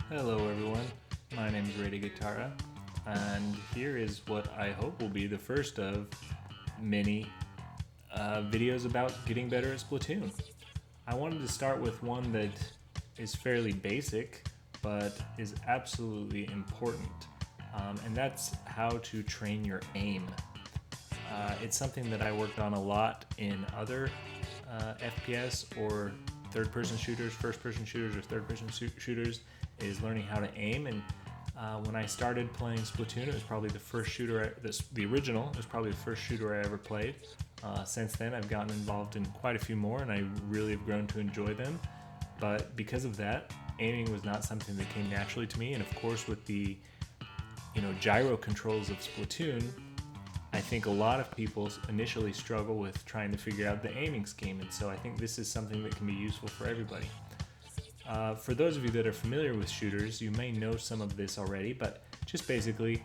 Hello everyone, my name is Rady Guitarra, and here is what I hope will be the first of many videos about getting better at Splatoon. I wanted to start with one that is fairly basic, but is absolutely important, and that's how to train your aim. It's something that I worked on a lot in other FPS or third-person shooters, first-person shooters, or third-person shooters, is learning how to aim. And when I started playing Splatoon, it was probably the first shooter, the original, it was probably the first shooter I ever played. Since then, I've gotten involved in quite a few more, and I really have grown to enjoy them. But because of that, aiming was not something that came naturally to me. And of course, with the gyro controls of Splatoon, I think a lot of people initially struggle with trying to figure out the aiming scheme, and so I think this is something that can be useful for everybody. For those of you that are familiar with shooters, you may know some of this already, but just basically,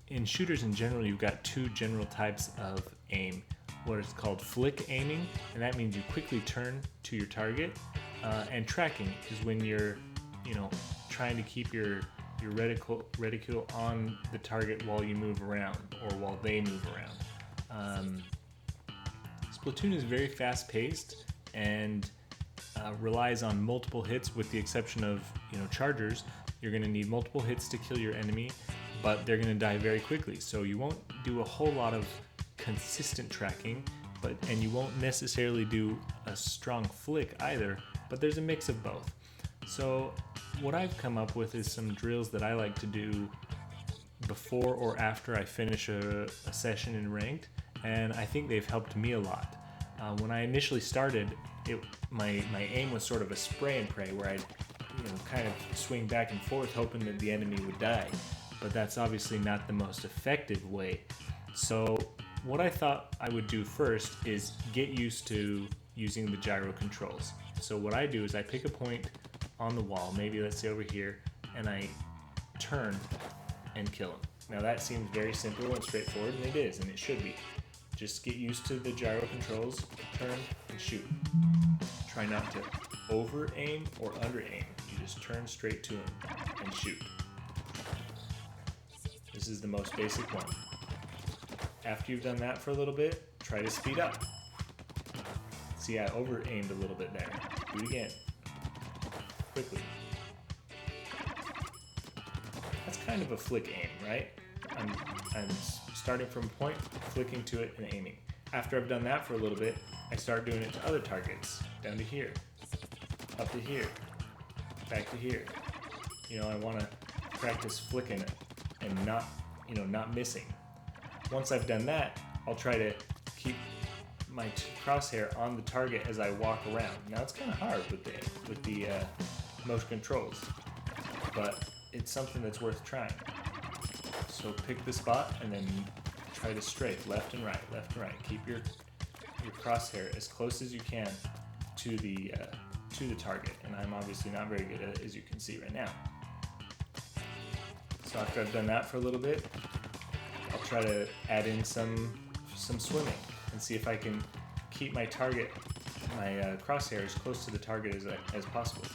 in shooters in general, you've got two general types of aim. What is called flick aiming, and that means you quickly turn to your target, and tracking is when you're, trying to keep your reticule on the target while you move around or while they move around. Splatoon is very fast paced and relies on multiple hits, with the exception of chargers. You're going to need multiple hits to kill your enemy, but they're going to die very quickly, so you won't do a whole lot of consistent tracking, and you won't necessarily do a strong flick either, but there's a mix of both. So what I've come up with is some drills that I like to do before or after I finish a session in ranked, and I think they've helped me a lot. When I initially started, my aim was sort of a spray and pray, where I'd kind of swing back and forth hoping that the enemy would die, but that's obviously not the most effective way. So what I thought I would do first is get used to using the gyro controls. So what I do is I pick a point on the wall, maybe let's say over here, and I turn and kill him. Now that seems very simple and straightforward, and it is, and it should be. Just get used to the gyro controls, turn and shoot. Try not to over aim or under aim. You just turn straight to him and shoot. This is the most basic one. After you've done that for a little bit, try to speed up. See, I over aimed a little bit there. Do it again. Quickly. That's kind of a flick aim, right? I'm starting from a point, flicking to it, and aiming. After I've done that for a little bit, I start doing it to other targets. Down to here, up to here, back to here. I want to practice flicking it and not missing. Once I've done that, I'll try to keep my crosshair on the target as I walk around. Now it's kind of hard with the motion controls, but it's something that's worth trying. So pick the spot and then try to strafe left and right, left and right. Keep your crosshair as close as you can to the target, and I'm obviously not very good at it, as you can see right now. So after I've done that for a little bit, I'll try to add in some swimming and see if I can keep my target, my crosshair, as close to the target as possible.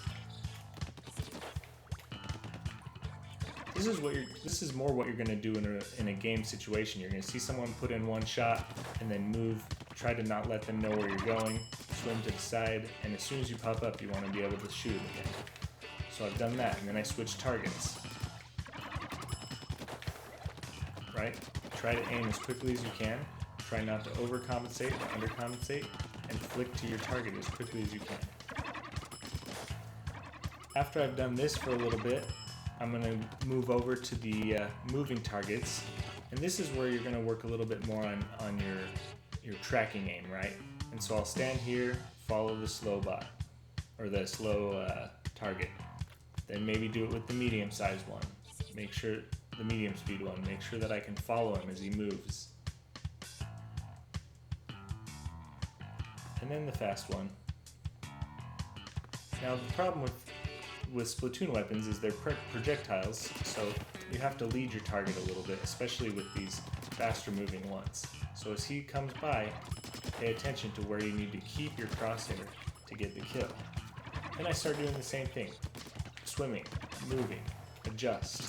This is more what you're going to do in a game situation. You're going to see someone put in one shot and then move, try to not let them know where you're going, swim to the side, and as soon as you pop up, you want to be able to shoot them again. So I've done that, and then I switch targets. Right? Try to aim as quickly as you can. Try not to overcompensate or undercompensate, and flick to your target as quickly as you can. After I've done this for a little bit, I'm going to move over to the moving targets, and this is where you're going to work a little bit more on your tracking aim, right? And so I'll stand here, follow the slow bot, or the slow target. Then maybe do it with the medium-sized one. Make sure the medium speed one. Make sure that I can follow him as he moves. And then the fast one. Now the problem with Splatoon weapons is they're projectiles, so you have to lead your target a little bit, especially with these faster moving ones. So as he comes by, pay attention to where you need to keep your crosshair to get the kill. Then I start doing the same thing. swimming, moving, adjust.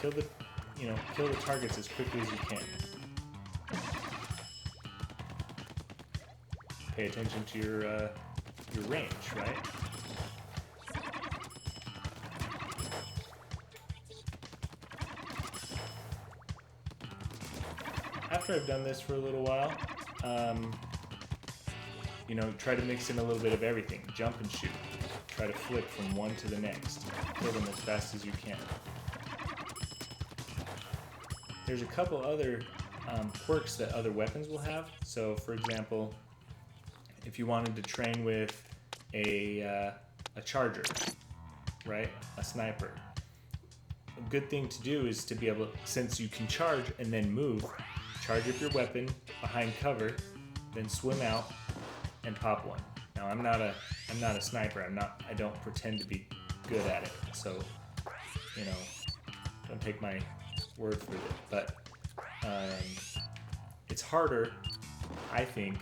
Kill the targets as quickly as you can. Pay attention to your range, right? After I've done this for a little while, try to mix in a little bit of everything. Jump and shoot. Try to flip from one to the next. Kill them as fast as you can. There's a couple other quirks that other weapons will have. So, for example, if you wanted to train with a charger, right? A sniper. A good thing to do is to be able, since you can charge and then move, charge up your weapon behind cover, then swim out and pop one. Now I'm not a sniper. I don't pretend to be good at it. So, don't take my word for it. But it's harder, I think,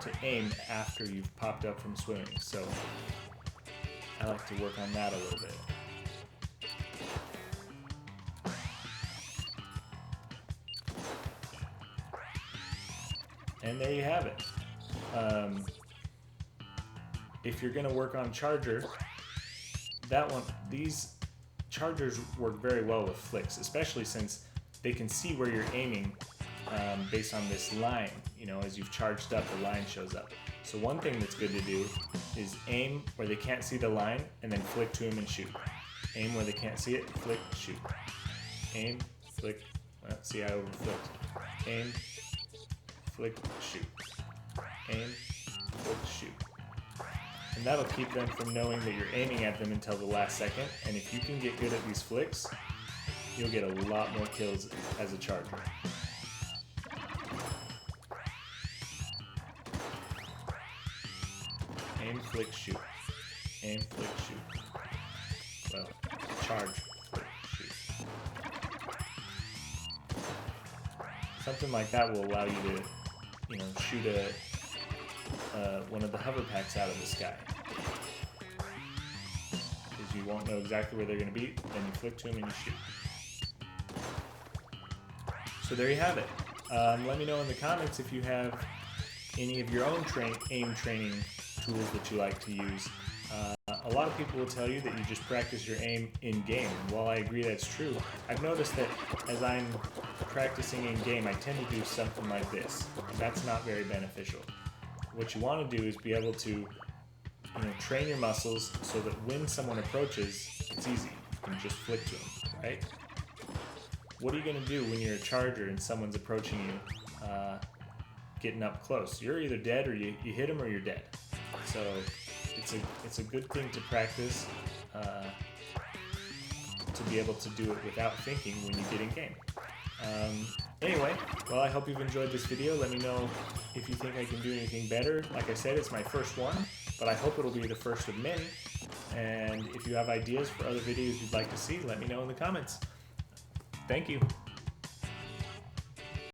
to aim after you've popped up from swimming. So I like to work on that a little bit. And there you have it. If you're going to work on charger, these chargers work very well with flicks, especially since they can see where you're aiming based on this line. As you've charged up, the line shows up. So one thing that's good to do is aim where they can't see the line and then flick to them and shoot. Aim where they can't see it, flick, shoot. Aim, flick, see I overflicked. Aim, flick, shoot. Aim, flick, shoot. And that'll keep them from knowing that you're aiming at them until the last second. And if you can get good at these flicks, you'll get a lot more kills as a charger. Aim, flick, shoot. Aim, flick, shoot. Well, charge, flick, shoot. Something like that will allow you to, shoot one of the hover packs out of the sky. Because you won't know exactly where they're going to be, then you flick to them and you shoot. So there you have it. Let me know in the comments if you have any of your own aim training tools that you like to use. A lot of people will tell you that you just practice your aim in-game, and while I agree that's true, I've noticed that as I'm practicing in-game, I tend to do something like this. That's not very beneficial. What you want to do is be able to train your muscles so that when someone approaches, it's easy. You can just flick to them, right? What are you going to do when you're a charger and someone's approaching you, getting up close? You're either dead or you hit them or you're dead. So it's a good thing to practice to be able to do it without thinking when you get in game. Anyway, well, I hope you've enjoyed this video. Let me know if you think I can do anything better. Like I said, it's my first one, but I hope it'll be the first of many. And if you have ideas for other videos you'd like to see, let me know in the comments. Thank you.